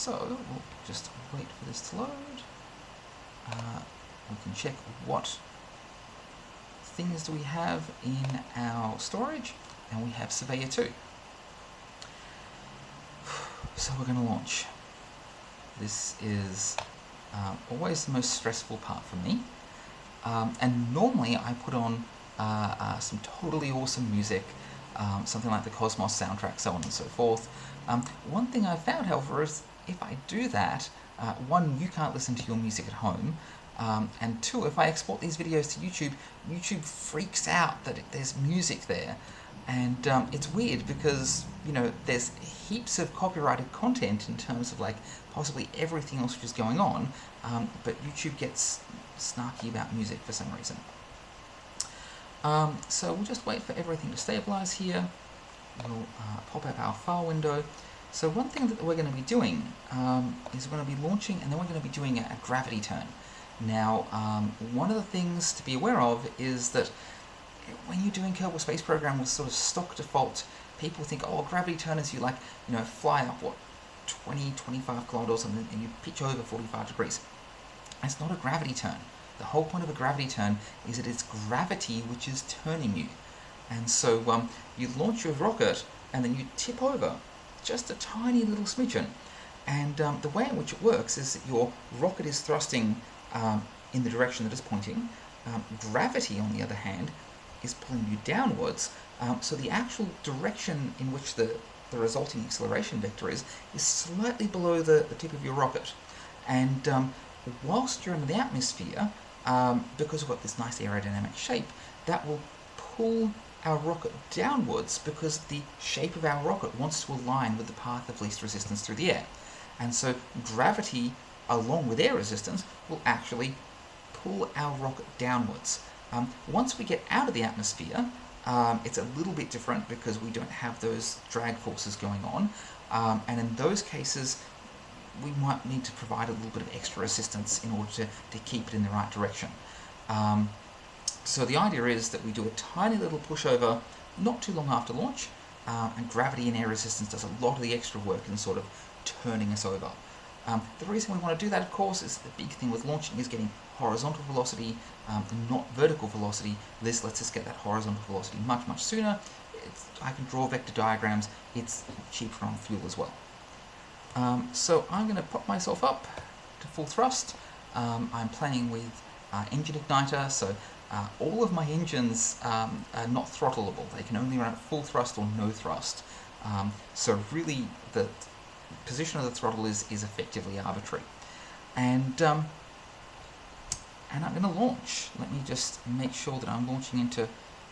So we'll just wait for this to load. We can check what things do we have in our storage, and we have Surveyor 2. So we're going to launch. This is always the most stressful part for me, and normally I put on some totally awesome music, something like the Cosmos soundtrack, so on and so forth. One thing I've found, however, is if I do that, one, you can't listen to your music at home, and two, if I export these videos to YouTube, YouTube freaks out that there's music there. And it's weird because, you know, there's heaps of copyrighted content in terms of like possibly everything else which is going on, but YouTube gets snarky about music for some reason. So we'll just wait for everything to stabilize here. We'll pop up our file window. So one thing that we're going to be doing is we're going to be launching, and then we're going to be doing a gravity turn. Now, one of the things to be aware of is that when you're doing Kerbal Space Program with sort of stock default, people think, oh, gravity turn is you like, you know, fly up, what, 20, 25 kilometers and you pitch over 45 degrees. It's not a gravity turn. The whole point of a gravity turn is that it's gravity which is turning you. And so you launch your rocket and then you tip over just a tiny little smidgen. And the way in which it works is that your rocket is thrusting in the direction that it's pointing. Gravity, on the other hand, is pulling you downwards, so the actual direction in which the resulting acceleration vector is slightly below the tip of your rocket. And whilst you're in the atmosphere, because we've got this nice aerodynamic shape, that will pull our rocket downwards because the shape of our rocket wants to align with the path of least resistance through the air. And so gravity, along with air resistance, will actually pull our rocket downwards. Once we get out of the atmosphere, it's a little bit different because we don't have those drag forces going on, and in those cases we might need to provide a little bit of extra assistance in order to keep it in the right direction. So the idea is that we do a tiny little pushover not too long after launch, and gravity and air resistance does a lot of the extra work in sort of turning us over. The reason we want to do that, of course, is the big thing with launching is getting horizontal velocity, not vertical velocity. This lets us get that horizontal velocity much, much sooner. I can draw vector diagrams. It's cheaper on fuel as well. So I'm going to pop myself up to full thrust. I'm playing with engine igniter, so all of my engines are not throttleable. They can only run at full thrust or no thrust. So really the position of the throttle is effectively arbitrary. And I'm going to launch. Let me just make sure that I'm launching into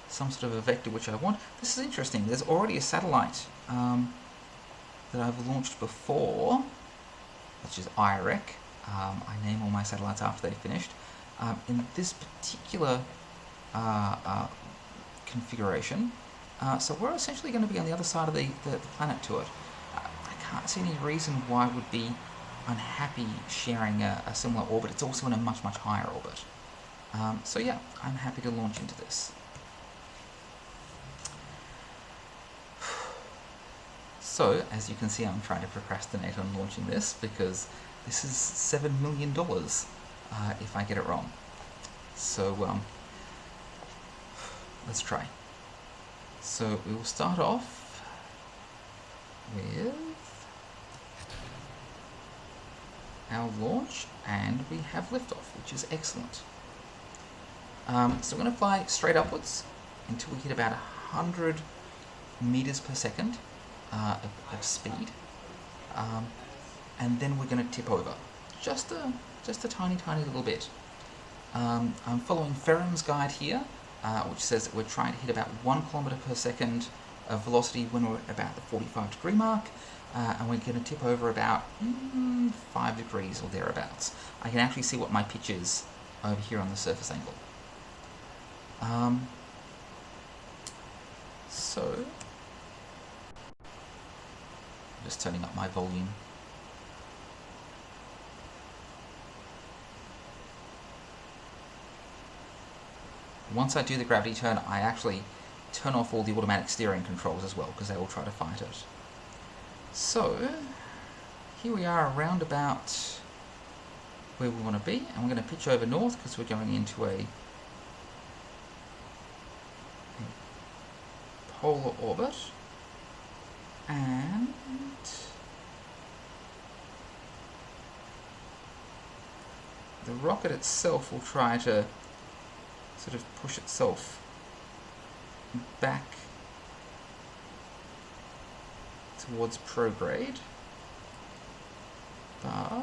some sort of a vector which I want. This is interesting. There's already a satellite that I've launched before, which is IREC. I name all my satellites after they've finished. In this particular configuration, so we're essentially going to be on the other side of the planet to it. I can't see any reason why I would be unhappy sharing a similar orbit. It's also in a much, much higher orbit. So yeah, I'm happy to launch into this. So, as you can see, I'm trying to procrastinate on launching this because this is $7 million if I get it wrong. So, let's try. So, we will start off with our launch, and we have liftoff, which is excellent. So we're going to fly straight upwards until we hit about 100 meters per second of speed, and then we're going to tip over just a tiny little bit. I'm following Ferrum's guide here, which says that we're trying to hit about 1 kilometer per second of velocity when we're at about the 45 degree mark, and we're going to tip over about 5 degrees or thereabouts. I can actually see what my pitch is over here on the surface angle. So, I'm just turning up my volume. Once I do the gravity turn, I actually turn off all the automatic steering controls as well, because they will try to fight it. So, here we are around about where we want to be, and we're going to pitch over north because we're going into a polar orbit, and the rocket itself will try to sort of push itself back towards prograde, but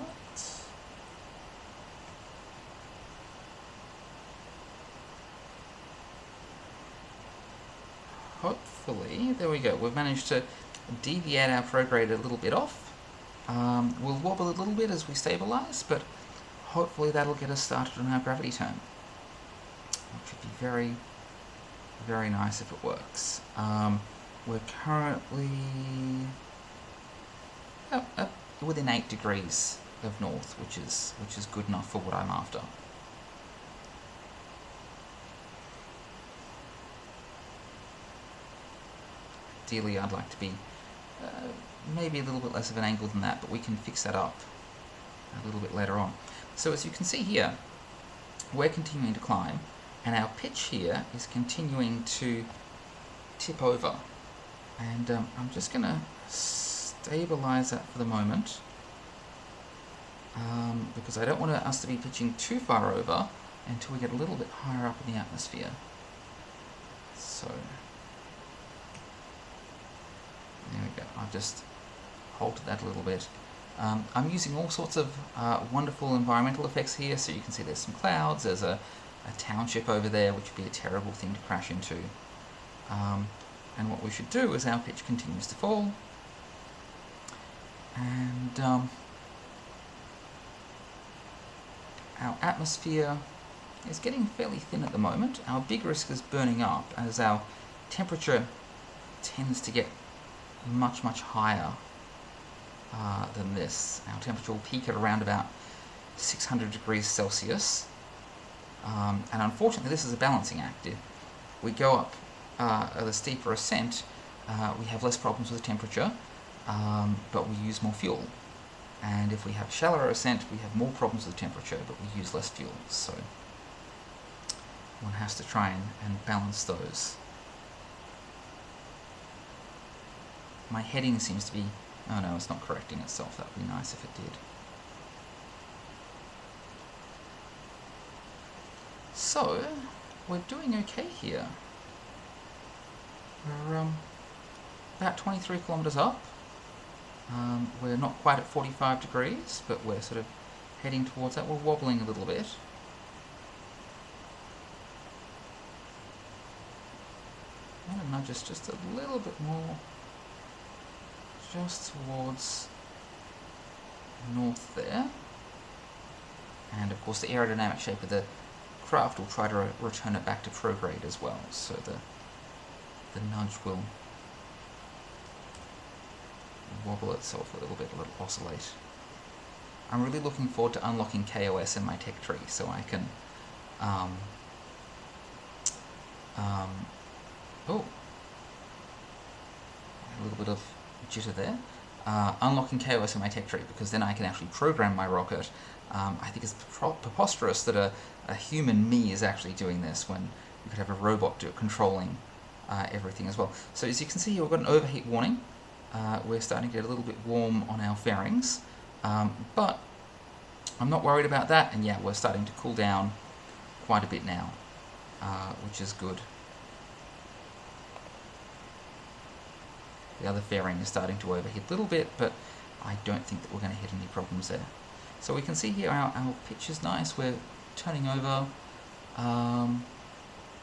hopefully, there we go, we've managed to deviate our prograde a little bit off. We'll wobble a little bit as we stabilize, but hopefully that'll get us started on our gravity turn, which would be very, very nice if it works. We're currently within 8 degrees of north, which is good enough for what I'm after. Ideally, I'd like to be maybe a little bit less of an angle than that, but we can fix that up a little bit later on. So as you can see here, we're continuing to climb, and our pitch here is continuing to tip over. And I'm just going to stabilize that for the moment, because I don't want us to be pitching too far over until we get a little bit higher up in the atmosphere. So there we go. I've just halted that a little bit. I'm using all sorts of wonderful environmental effects here, so you can see there's some clouds, there's a township over there, which would be a terrible thing to crash into. And what we should do as our pitch continues to fall, and our atmosphere is getting fairly thin at the moment. Our big risk is burning up as our temperature tends to get much, much higher than this. Our temperature will peak at around about 600 degrees Celsius. And unfortunately, this is a balancing act. If we go up a steeper ascent, we have less problems with temperature, but we use more fuel. And if we have shallower ascent, we have more problems with temperature, but we use less fuel. So one has to try and balance those. My heading seems to be... oh no, it's not correcting itself. That would be nice if it did. So, we're doing okay here. We're about 23 kilometers up. We're not quite at 45 degrees, but we're sort of heading towards that. We're wobbling a little bit. I'm going to nudge us just a little bit more, just towards north there. And of course the aerodynamic shape of the craft will try to return it back to prograde as well, so the nudge will wobble itself a little bit, a little oscillate. I'm really looking forward to unlocking KOS in my tech tree, so I can oh, a little bit of jitter there. Unlocking KOS in my tech tree, because then I can actually program my rocket. I think it's preposterous that a human me is actually doing this when you could have a robot controlling everything as well. So as you can see here, we've got an overheat warning. We're starting to get a little bit warm on our fairings, but I'm not worried about that, and yeah, we're starting to cool down quite a bit now, which is good. The other fairing is starting to overheat a little bit, but I don't think that we're going to hit any problems there. So we can see here our pitch is nice. We're turning over.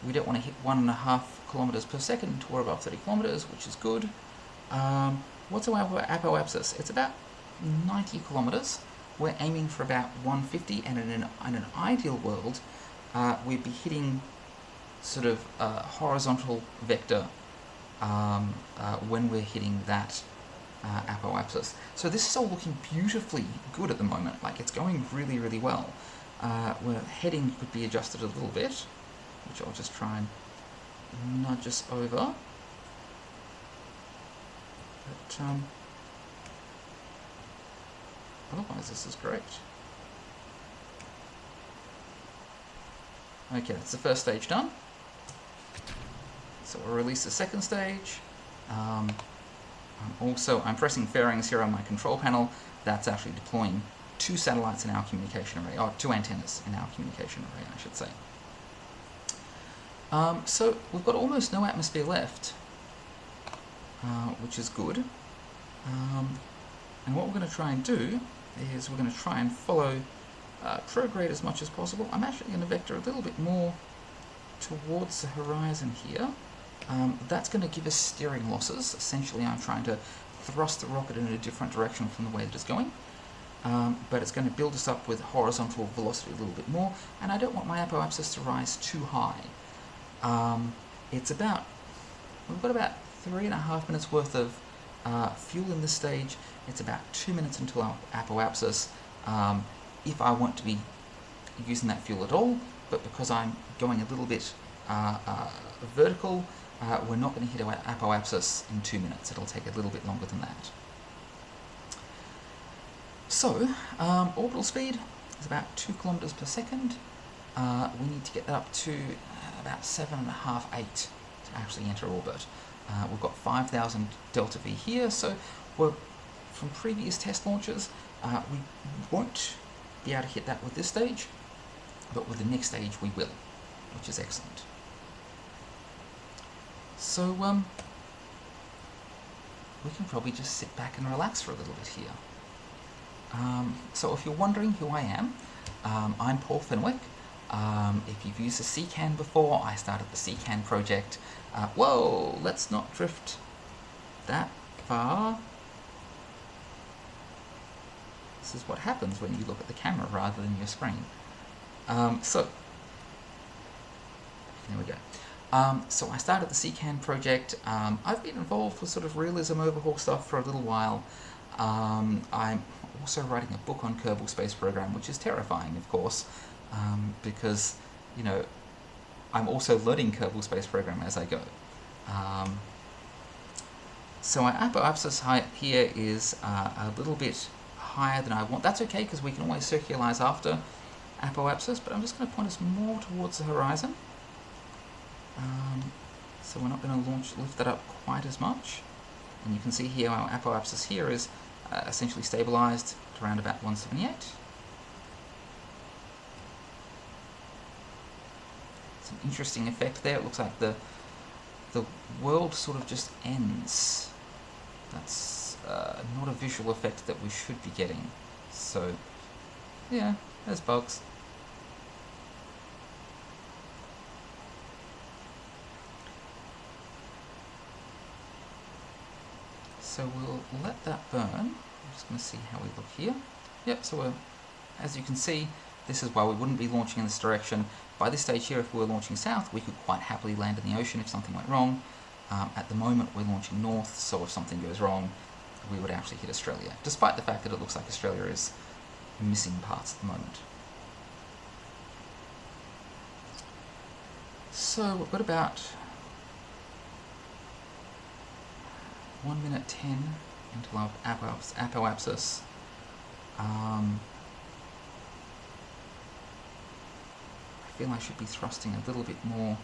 We don't want to hit 1.5 kilometers per second until we're above 30 kilometers, which is good. What's our apoapsis? It's about 90 kilometers. We're aiming for about 150, and in an ideal world, we'd be hitting sort of horizontal vector when we're hitting that apoapsis. So this is all looking beautifully good at the moment. Like, it's going really, really well. Where heading could be adjusted a little bit, which I'll just try and nudge us over. But Otherwise, this is great. Okay, that's the first stage done. So we'll release the second stage. I'm pressing fairings here on my control panel. That's actually deploying 2 satellites in our communication array, or 2 antennas in our communication array, I should say. So we've got almost no atmosphere left, which is good. And what we're going to try and do is we're going to try and follow prograde as much as possible. I'm actually going to vector a little bit more towards the horizon here. That's going to give us steering losses. Essentially, I'm trying to thrust the rocket in a different direction from the way that it's going. But it's going to build us up with horizontal velocity a little bit more, and I don't want my apoapsis to rise too high. We've got about 3.5 minutes worth of fuel in this stage. It's about 2 minutes until our apoapsis, if I want to be using that fuel at all, but because I'm going a little bit vertical, we're not going to hit our apoapsis in 2 minutes. It'll take a little bit longer than that. So, orbital speed is about 2 kilometers per second. We need to get that up to about 7.5, 8 to actually enter orbit. We've got 5,000 delta V here, so from previous test launches, we won't be able to hit that with this stage, but with the next stage we will, which is excellent. So we can probably just sit back and relax for a little bit here. So if you're wondering who I am, I'm Paul Fenwick. If you've used the CCAN before, I started the CCAN project. Whoa, let's not drift that far. This is what happens when you look at the camera rather than your screen. So, there we go. So I started the CCAN project. I've been involved with sort of realism overhaul stuff for a little while. I'm also writing a book on Kerbal Space Program, which is terrifying, of course, because, you know, I'm also learning Kerbal Space Program as I go. So my apoapsis height here is a little bit higher than I want. That's okay, because we can always circularize after apoapsis, but I'm just going to point us more towards the horizon. So we're not going to lift that up quite as much. And you can see here our apoapsis here is essentially stabilized to around about 178. It's an interesting effect there. It looks like the world sort of just ends. That's not a visual effect that we should be getting. So, yeah, there's bugs. So we'll let that burn. I'm just going to see how we look here. Yep, so as you can see, this is why we wouldn't be launching in this direction. By this stage here, if we were launching south, we could quite happily land in the ocean if something went wrong. At the moment, we're launching north, so if something goes wrong, we would actually hit Australia, despite the fact that it looks like Australia is missing parts at the moment. So we've got about 1 minute 10 until our apoapsis. I feel I should be thrusting a little bit more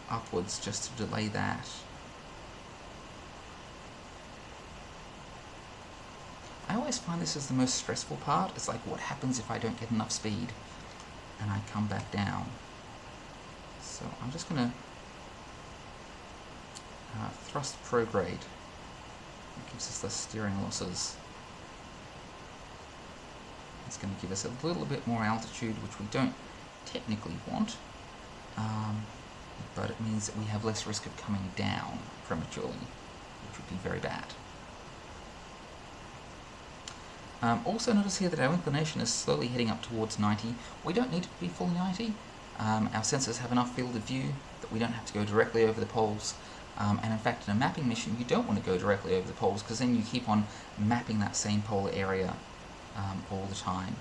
upwards just to delay that. I always find this is the most stressful part. It's like, what happens if I don't get enough speed and I come back down? So I'm just going to thrust prograde. It gives us less steering losses. It's going to give us a little bit more altitude, which we don't technically want, but it means that we have less risk of coming down prematurely, which would be very bad. Also notice here that our inclination is slowly heading up towards 90. We don't need it to be fully 90. Our sensors have enough field of view that we don't have to go directly over the poles. And in fact, in a mapping mission, you don't want to go directly over the poles, because then you keep on mapping that same polar area all the time,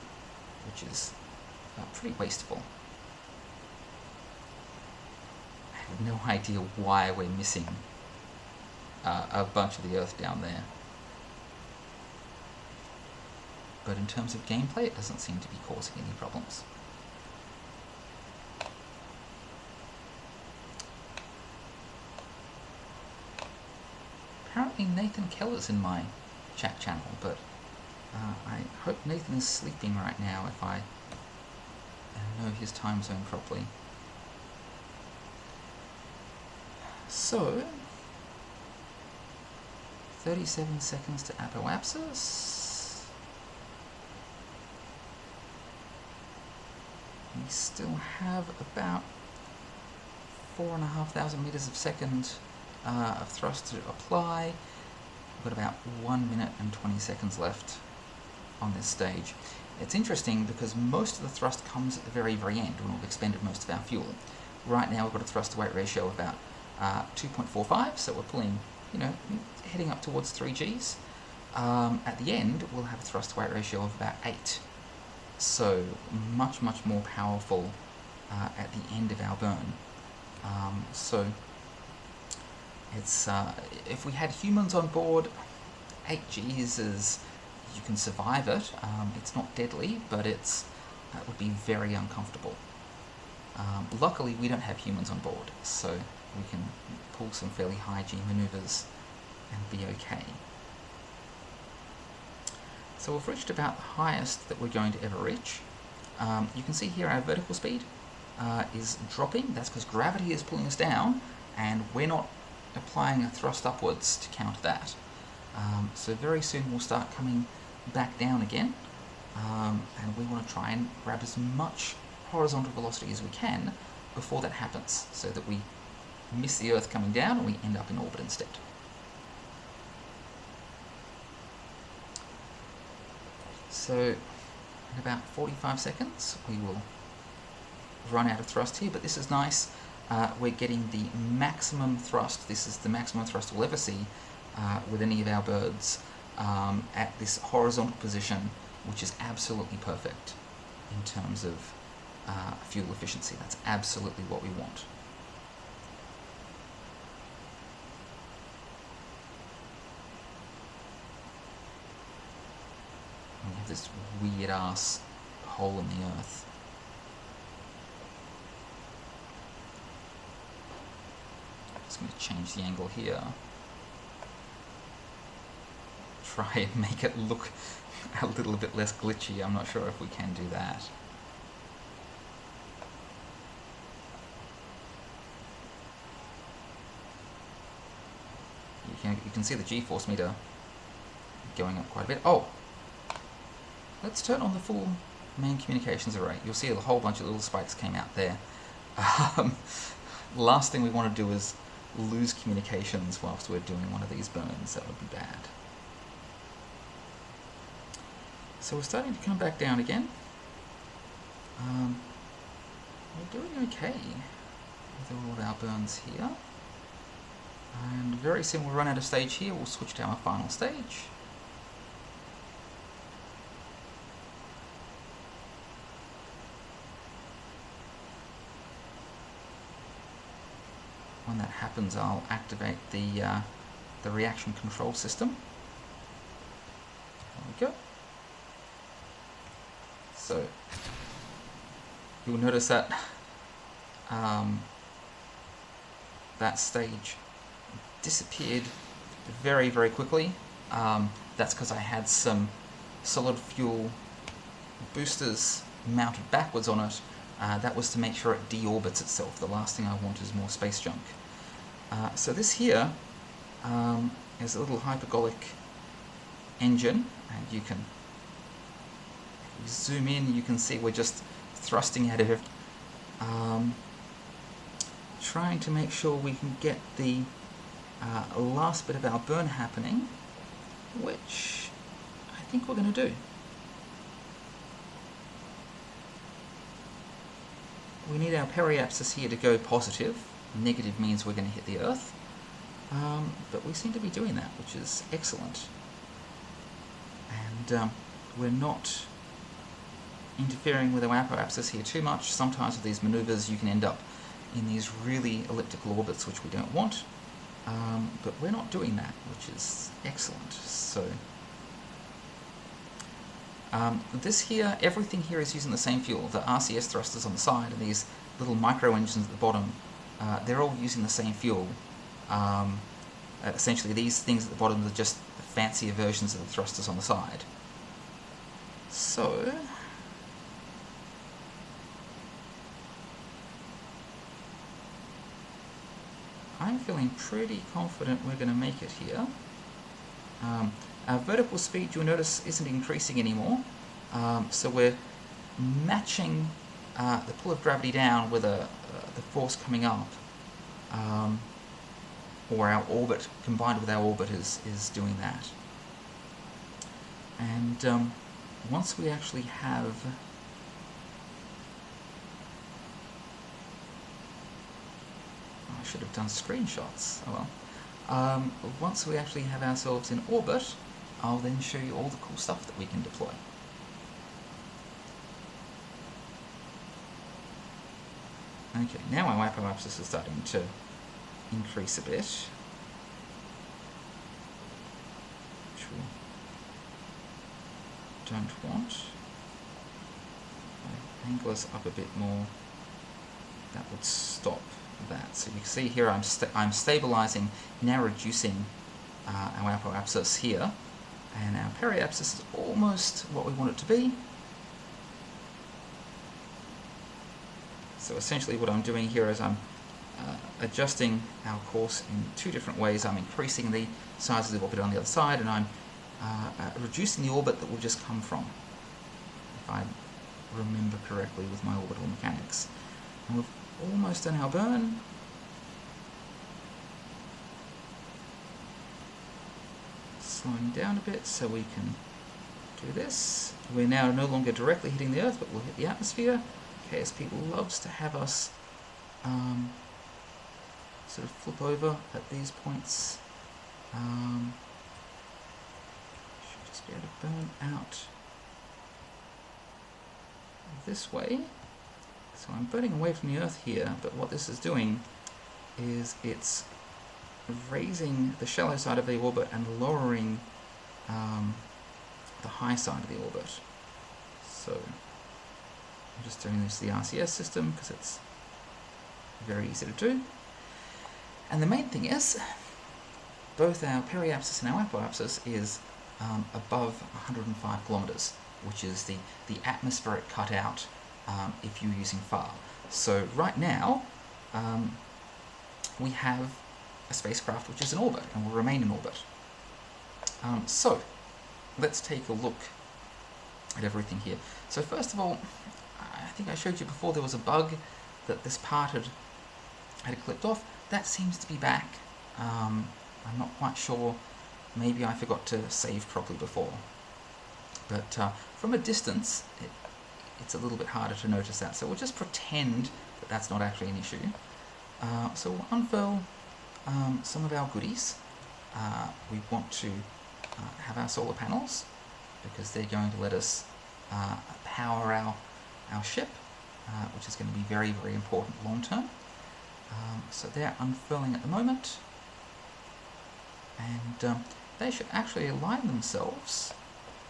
which is pretty wasteful. I have no idea why we're missing a bunch of the Earth down there. but in terms of gameplay it doesn't seem to be causing any problems. Apparently Nathan Keller's in my chat channel, but I hope Nathan is sleeping right now if I know his time zone properly. So, 37 seconds to apoapsis. We still have about 4,500 meters a second of thrust to apply. We've got about 1 minute and 20 seconds left on this stage. It's interesting because most of the thrust comes at the very, very end when we've expended most of our fuel. Right now we've got a thrust to weight ratio of about 2.45, so we're pulling, heading up towards 3 Gs. At the end we'll have a thrust to weight ratio of about 8, so much, much more powerful at the end of our burn. So it's if we had humans on board, 8 Gs is, you can survive it. It's not deadly, but that would be very uncomfortable. Luckily we don't have humans on board, so we can pull some fairly high G maneuvers and be okay. So we've reached about the highest that we're going to ever reach. You can see here our vertical speed is dropping. That's because gravity is pulling us down and we're not applying a thrust upwards to counter that. So very soon we'll start coming back down again, and we want to try and grab as much horizontal velocity as we can before that happens, so that we miss the Earth coming down and we end up in orbit instead. So in about 45 seconds we will run out of thrust here, but this is nice. We're getting the maximum thrust. This is the maximum thrust we'll ever see with any of our birds at this horizontal position, which is absolutely perfect in terms of fuel efficiency. That's absolutely what we want. We have this weird ass hole in the Earth. Just going to change the angle here. Try and make it look a little bit less glitchy. I'm not sure if we can do that. You can see the G-force meter going up quite a bit. Oh! Let's turn on the full main communications array. You'll see a whole bunch of little spikes came out there. Last thing we want to do is lose communications whilst we're doing one of these burns. That would be bad. So we're starting to come back down again. We're doing okay with all of our burns here. And very soon we'll run out of stage here. We'll switch to our final stage. When that happens, I'll activate the reaction control system. There we go. So you'll notice that that stage disappeared very, very quickly. That's because I had some solid fuel boosters mounted backwards on it. That was to make sure it deorbits itself. The last thing I want is more space junk. So this here is a little hypergolic engine, and you can zoom in, you can see we're just thrusting out of it. Trying to make sure we can get the last bit of our burn happening, which I think we're going to do. We need our periapsis here to go positive. Negative means we're going to hit the Earth. But we seem to be doing that, which is excellent. And we're not interfering with our apoapsis here too much. Sometimes with these maneuvers you can end up in these really elliptical orbits, which we don't want. But we're not doing that, which is excellent. So This here, everything here is using the same fuel. The RCS thrusters on the side and these little micro engines at the bottom, they're all using the same fuel. Essentially, these things at the bottom are just fancier versions of the thrusters on the side. So, I'm feeling pretty confident we're going to make it here. Our vertical speed, you'll notice, isn't increasing anymore. So we're matching the pull of gravity down with the force coming up. Or our orbit, combined with our orbit, is doing that. And once we actually have... I should have done screenshots. Oh well. Once we actually have ourselves in orbit, I'll then show you all the cool stuff that we can deploy. Okay, now our apoapsis is starting to increase a bit, which we don't want. If I angle us up a bit more, that would stop that. So you can see here I'm stabilizing, now reducing our apoapsis here, and our periapsis is almost what we want it to be. So essentially what I'm doing here is I'm adjusting our course in two different ways. I'm increasing the size of the orbit on the other side, and I'm reducing the orbit that will just come from, if I remember correctly with my orbital mechanics. And we've almost done our burn. Slowing down a bit so we can do this. We're now no longer directly hitting the Earth, but we'll hit the atmosphere. KSP loves to have us sort of flip over at these points. Should just be able to burn out this way. So I'm burning away from the Earth here, but what this is doing is it's raising the shallow side of the orbit and lowering the high side of the orbit. So I'm just doing this to the RCS system because it's very easy to do. And the main thing is, both our periapsis and our apoapsis is above 105 kilometers, which is the atmospheric cutout if you're using FAR. So right now, we have a spacecraft which is in orbit and will remain in orbit. So let's take a look at everything here. So first of all, I think I showed you before there was a bug that this part had clipped off. That seems to be back. I'm not quite sure. Maybe I forgot to save properly before. But from a distance, it's a little bit harder to notice that. So we'll just pretend that that's not actually an issue. So we'll unfurl some of our goodies. We want to have our solar panels because they're going to let us power our ship, which is going to be very, very important long term. So they're unfurling at the moment, and they should actually align themselves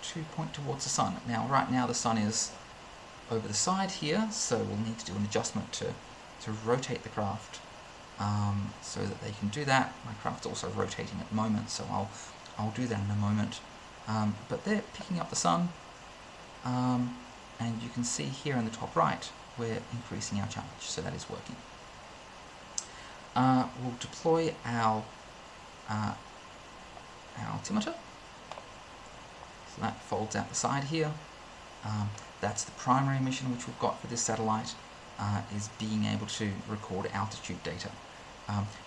to point towards the sun. Now, right now the sun is over the side here, so we'll need to do an adjustment to rotate the craft so that they can do that. My craft's also rotating at the moment, so I'll do that in a moment. But they're picking up the sun, and you can see here in the top right we're increasing our charge, so that is working. We'll deploy our altimeter. So that folds out the side here. That's the primary mission which we've got for this satellite, is being able to record altitude data.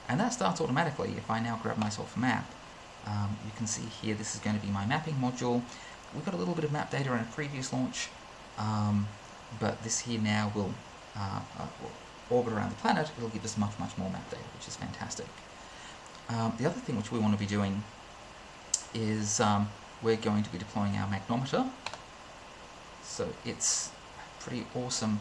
And that starts automatically. If I now grab myself a map, you can see here this is going to be my mapping module. We've got a little bit of map data in a previous launch, but this here now will orbit around the planet. It'll give us much, much more map data, which is fantastic. The other thing which we want to be doing is we're going to be deploying our magnometer. So it's pretty awesome